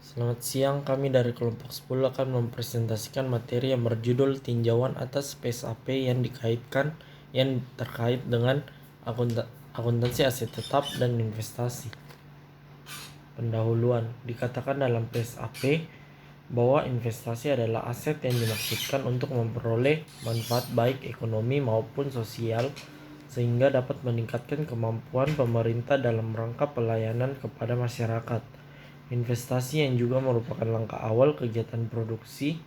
Selamat siang, kami dari kelompok 10 akan mempresentasikan materi yang berjudul tinjauan atas PSAP yang terkait dengan akuntansi aset tetap dan investasi. Pendahuluan, dikatakan dalam PSAP bahwa investasi adalah aset yang dimaksudkan untuk memperoleh manfaat baik ekonomi maupun sosial sehingga dapat meningkatkan kemampuan pemerintah dalam rangka pelayanan kepada masyarakat. Investasi yang juga merupakan langkah awal kegiatan produksi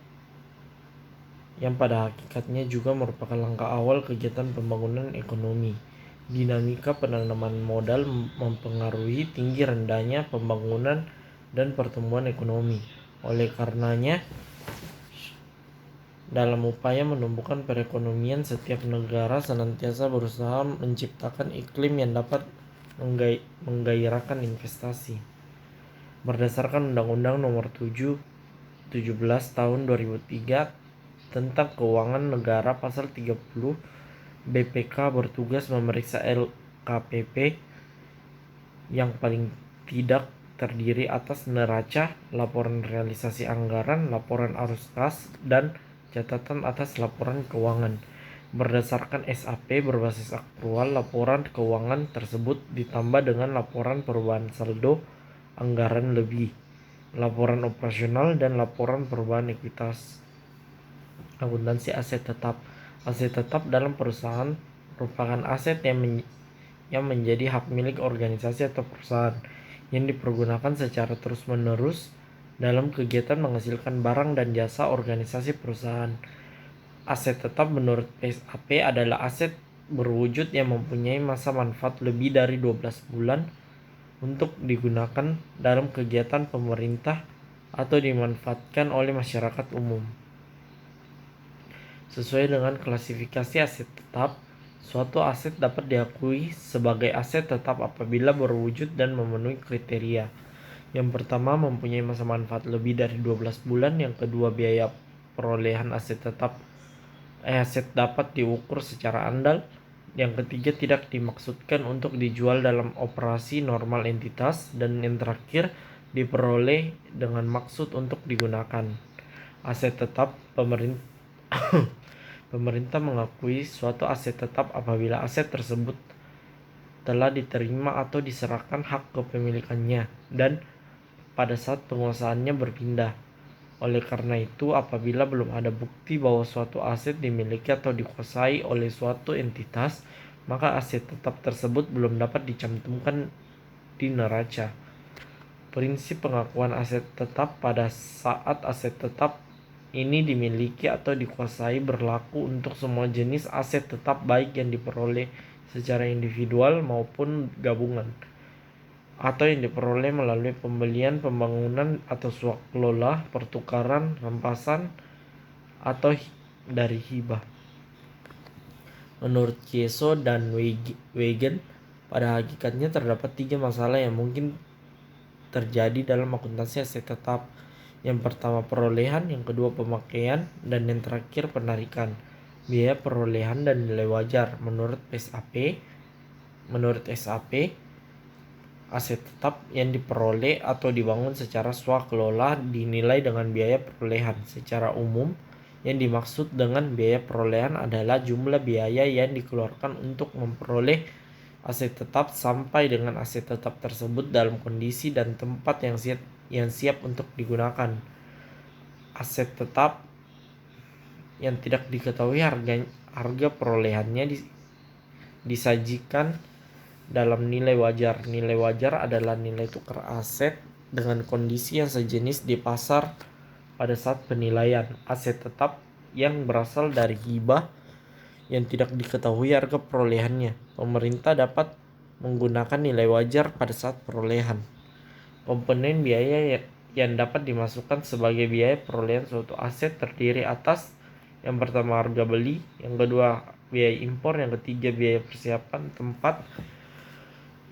yang pada hakikatnya juga merupakan langkah awal kegiatan pembangunan ekonomi. Dinamika penanaman modal mempengaruhi tinggi rendahnya pembangunan dan pertumbuhan ekonomi. Oleh karenanya, dalam upaya menumbuhkan perekonomian, setiap negara senantiasa berusaha menciptakan iklim yang dapat menggairahkan investasi. Berdasarkan Undang-Undang Nomor 17 Tahun 2003 tentang Keuangan Negara Pasal 30, BPK bertugas memeriksa LKPP yang paling tidak terdiri atas neraca, laporan realisasi anggaran, laporan arus kas, dan catatan atas laporan keuangan. Berdasarkan SAP berbasis akrual, laporan keuangan tersebut ditambah dengan laporan perubahan saldo anggaran lebih, laporan operasional, dan laporan perubahan ekuitas. Akuntansi aset tetap. Aset tetap dalam perusahaan merupakan aset yang menjadi hak milik organisasi atau perusahaan yang dipergunakan secara terus-menerus dalam kegiatan menghasilkan barang dan jasa organisasi perusahaan. Aset tetap menurut SAP adalah aset berwujud yang mempunyai masa manfaat lebih dari 12 bulan untuk digunakan dalam kegiatan pemerintah atau dimanfaatkan oleh masyarakat umum. Sesuai dengan klasifikasi aset tetap, suatu aset dapat diakui sebagai aset tetap apabila berwujud dan memenuhi kriteria. Yang pertama, mempunyai masa manfaat lebih dari 12 bulan. Yang kedua, biaya perolehan aset dapat diukur secara andal. Yang ketiga, tidak dimaksudkan untuk dijual dalam operasi normal entitas. Dan yang terakhir, diperoleh dengan maksud untuk digunakan. Aset tetap Pemerintah mengakui suatu aset tetap apabila aset tersebut telah diterima atau diserahkan hak kepemilikannya dan pada saat penguasaannya berpindah. Oleh karena itu, apabila belum ada bukti bahwa suatu aset dimiliki atau dikuasai oleh suatu entitas, maka aset tetap tersebut belum dapat dicantumkan di neraca. Prinsip pengakuan aset tetap pada saat aset tetap ini dimiliki atau dikuasai berlaku untuk semua jenis aset tetap baik yang diperoleh secara individual maupun gabungan, atau yang diperoleh melalui pembelian, pembangunan, atau swaklola, pertukaran, rampasan, atau dari hibah. Menurut Kieso dan Wegen, pada hakikatnya terdapat 3 masalah yang mungkin terjadi dalam akuntansi aset tetap. Yang pertama perolehan, yang kedua pemakaian, dan yang terakhir penarikan. Biaya perolehan dan nilai wajar. Menurut SAP, aset tetap yang diperoleh atau dibangun secara swakelola dinilai dengan biaya perolehan. Secara umum, yang dimaksud dengan biaya perolehan adalah jumlah biaya yang dikeluarkan untuk memperoleh aset tetap sampai dengan aset tetap tersebut dalam kondisi dan tempat yang siap untuk digunakan. Aset tetap yang tidak diketahui harga perolehannya disajikan dalam nilai wajar. Nilai wajar adalah nilai tukar aset dengan kondisi yang sejenis di pasar pada saat penilaian. Aset tetap yang berasal dari hibah yang tidak diketahui harga perolehannya, pemerintah dapat menggunakan nilai wajar pada saat perolehan. Komponen biaya yang dapat dimasukkan sebagai biaya perolehan suatu aset terdiri atas yang pertama harga beli, yang kedua biaya impor, yang ketiga biaya persiapan tempat,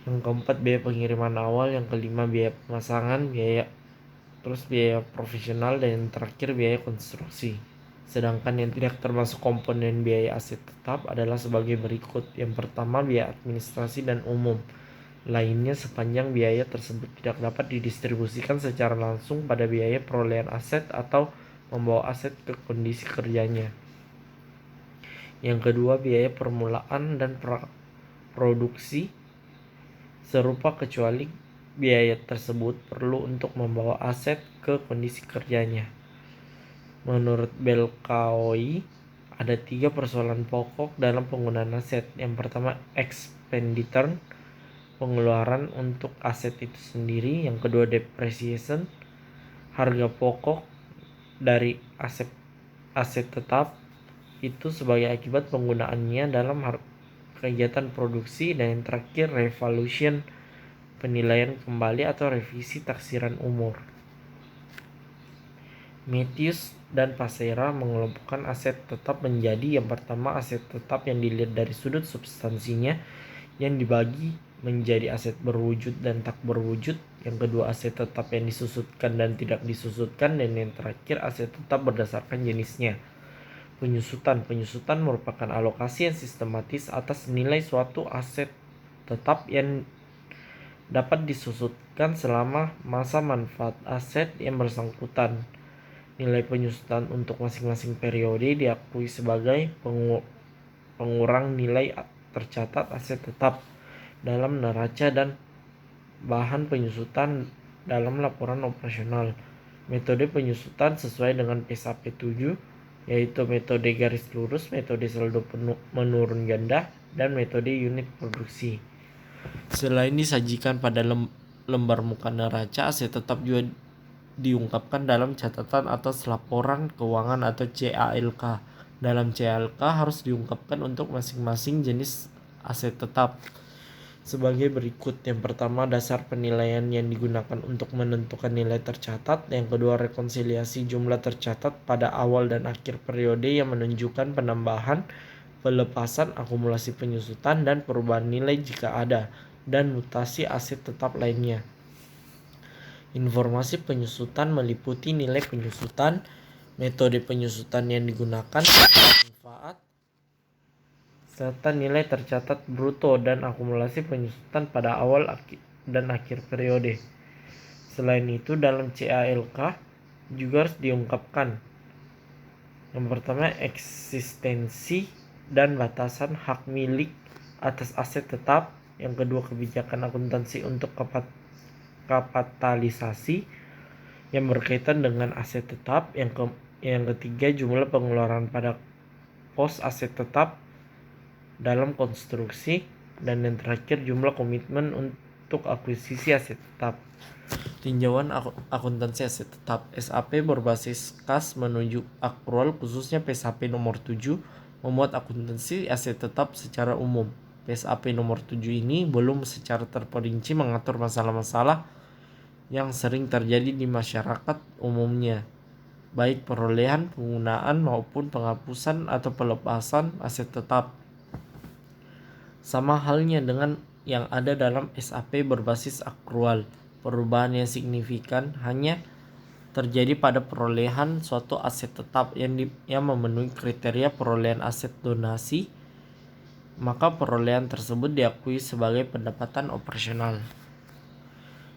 yang keempat biaya pengiriman awal, yang kelima biaya pemasangan, biaya profesional, dan yang terakhir biaya konstruksi. Sedangkan yang tidak termasuk komponen biaya aset tetap adalah sebagai berikut. Yang pertama, biaya administrasi dan umum. lainnya sepanjang biaya tersebut tidak dapat didistribusikan secara langsung pada biaya perolehan aset atau membawa aset ke kondisi kerjanya. Yang kedua, biaya permulaan dan produksi serupa kecuali biaya tersebut perlu untuk membawa aset ke kondisi kerjanya. Menurut Belkaoui, ada 3 persoalan pokok dalam penggunaan aset. Yang pertama, expenditure, pengeluaran untuk aset itu sendiri. Yang kedua, depreciation, harga pokok dari aset tetap itu sebagai akibat penggunaannya dalam kegiatan produksi. Dan yang terakhir, revaluation, penilaian kembali atau revisi taksiran umur. Matthews dan Pasera mengelompokkan aset tetap menjadi yang pertama aset tetap yang dilihat dari sudut substansinya yang dibagi menjadi aset berwujud dan tak berwujud. Yang kedua, aset tetap yang disusutkan dan tidak disusutkan. Dan yang terakhir, aset tetap berdasarkan jenisnya. Penyusutan merupakan alokasi yang sistematis atas nilai suatu aset tetap yang dapat disusutkan selama masa manfaat aset yang bersangkutan. Nilai penyusutan untuk masing-masing periode diakui sebagai pengurang nilai tercatat aset tetap dalam neraca dan bahan penyusutan dalam laporan operasional. Metode penyusutan sesuai dengan PSAP 7 yaitu metode garis lurus, metode saldo menurun ganda, dan metode unit produksi. Selain disajikan pada lembar muka neraca, aset tetap juga diungkapkan dalam catatan atas laporan keuangan atau CALK. Dalam CALK harus diungkapkan untuk masing-masing jenis aset tetap sebagai berikut. Yang pertama, dasar penilaian yang digunakan untuk menentukan nilai tercatat. Yang kedua, rekonsiliasi jumlah tercatat pada awal dan akhir periode yang menunjukkan penambahan, pelepasan, akumulasi penyusutan, dan perubahan nilai jika ada, dan mutasi aset tetap lainnya. Informasi penyusutan meliputi nilai penyusutan, metode penyusutan yang digunakan, manfaat, serta nilai tercatat bruto dan akumulasi penyusutan pada awal dan akhir periode. Selain itu, dalam CALK juga harus diungkapkan yang pertama, eksistensi dan batasan hak milik atas aset tetap. Yang kedua, kebijakan akuntansi untuk kapitalisasi yang berkaitan dengan aset tetap. Yang ketiga, jumlah pengeluaran pada pos aset tetap dalam konstruksi. Dan yang terakhir, jumlah komitmen untuk akuisisi aset tetap. Tinjauan akuntansi aset tetap. SAP berbasis kas menuju akrual, khususnya PSAP nomor 7 membuat akuntansi aset tetap secara umum. PSAP nomor 7 ini belum secara terperinci mengatur masalah-masalah yang sering terjadi di masyarakat umumnya, baik perolehan, penggunaan, maupun penghapusan atau pelepasan aset tetap. Sama halnya dengan yang ada dalam SAP berbasis akrual, perubahan yang signifikan hanya terjadi pada perolehan suatu aset tetap yang memenuhi kriteria perolehan aset donasi, maka perolehan tersebut diakui sebagai pendapatan operasional.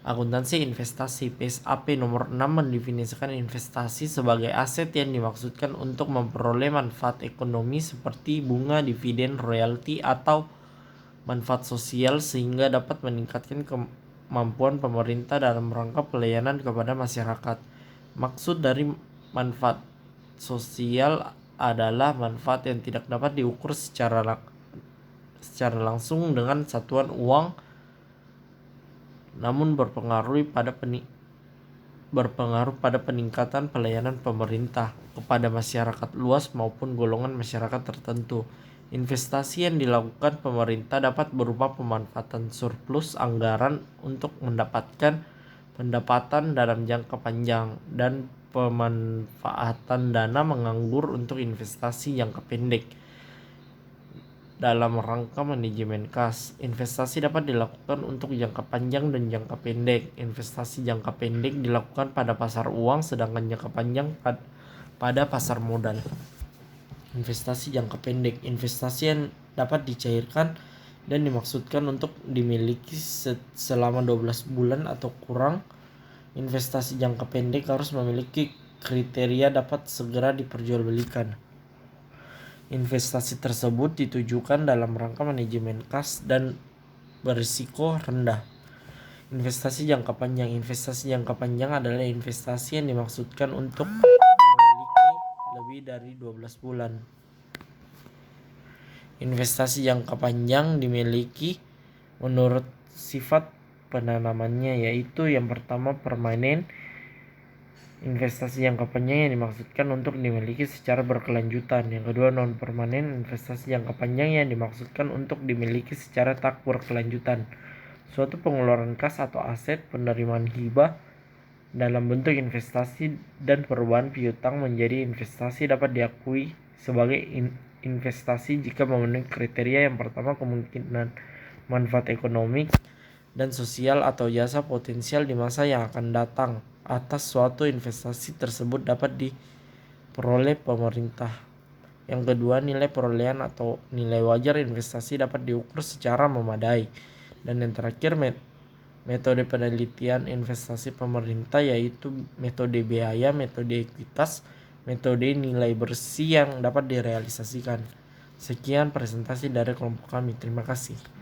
Akuntansi investasi. PSAP nomor 6 mendefinisikan investasi sebagai aset yang dimaksudkan untuk memperoleh manfaat ekonomi seperti bunga, dividen, royalti, atau manfaat sosial sehingga dapat meningkatkan kemampuan pemerintah dalam rangka pelayanan kepada masyarakat. Maksud dari manfaat sosial adalah manfaat yang tidak dapat diukur secara langsung dengan satuan uang, namun berpengaruh pada peningkatan pelayanan pemerintah kepada masyarakat luas maupun golongan masyarakat tertentu. Investasi yang dilakukan pemerintah dapat berupa pemanfaatan surplus anggaran untuk mendapatkan pendapatan dalam jangka panjang dan pemanfaatan dana menganggur untuk investasi jangka pendek. Dalam rangka manajemen kas, investasi dapat dilakukan untuk jangka panjang dan jangka pendek. Investasi jangka pendek dilakukan pada pasar uang, sedangkan jangka panjang pada pasar modal. Investasi jangka pendek. Investasi yang dapat dicairkan dan dimaksudkan untuk dimiliki selama 12 bulan atau kurang. Investasi jangka pendek harus memiliki kriteria dapat segera diperjualbelikan. Investasi tersebut ditujukan dalam rangka manajemen kas dan berisiko rendah. Investasi jangka panjang. Investasi jangka panjang adalah investasi yang dimaksudkan untuk memiliki lebih dari 12 bulan. Investasi jangka panjang dimiliki menurut sifat penanamannya, yaitu yang pertama permanen. Investasi jangka panjang yang dimaksudkan untuk dimiliki secara berkelanjutan. Yang kedua non permanen. Investasi jangka panjang yang dimaksudkan untuk dimiliki secara tak berkelanjutan. Suatu pengeluaran kas atau aset, penerimaan hibah dalam bentuk investasi dan perubahan piutang menjadi investasi dapat diakui sebagai investasi jika memenuhi kriteria. Yang pertama, kemungkinan manfaat ekonomi dan sosial atau jasa potensial di masa yang akan datang atas suatu investasi tersebut dapat diperoleh pemerintah. Yang kedua, nilai perolehan atau nilai wajar investasi dapat diukur secara memadai. Dan yang terakhir, metode penelitian investasi pemerintah, yaitu metode biaya, metode ekuitas, metode nilai bersih yang dapat direalisasikan. Sekian presentasi dari kelompok kami. Terima kasih.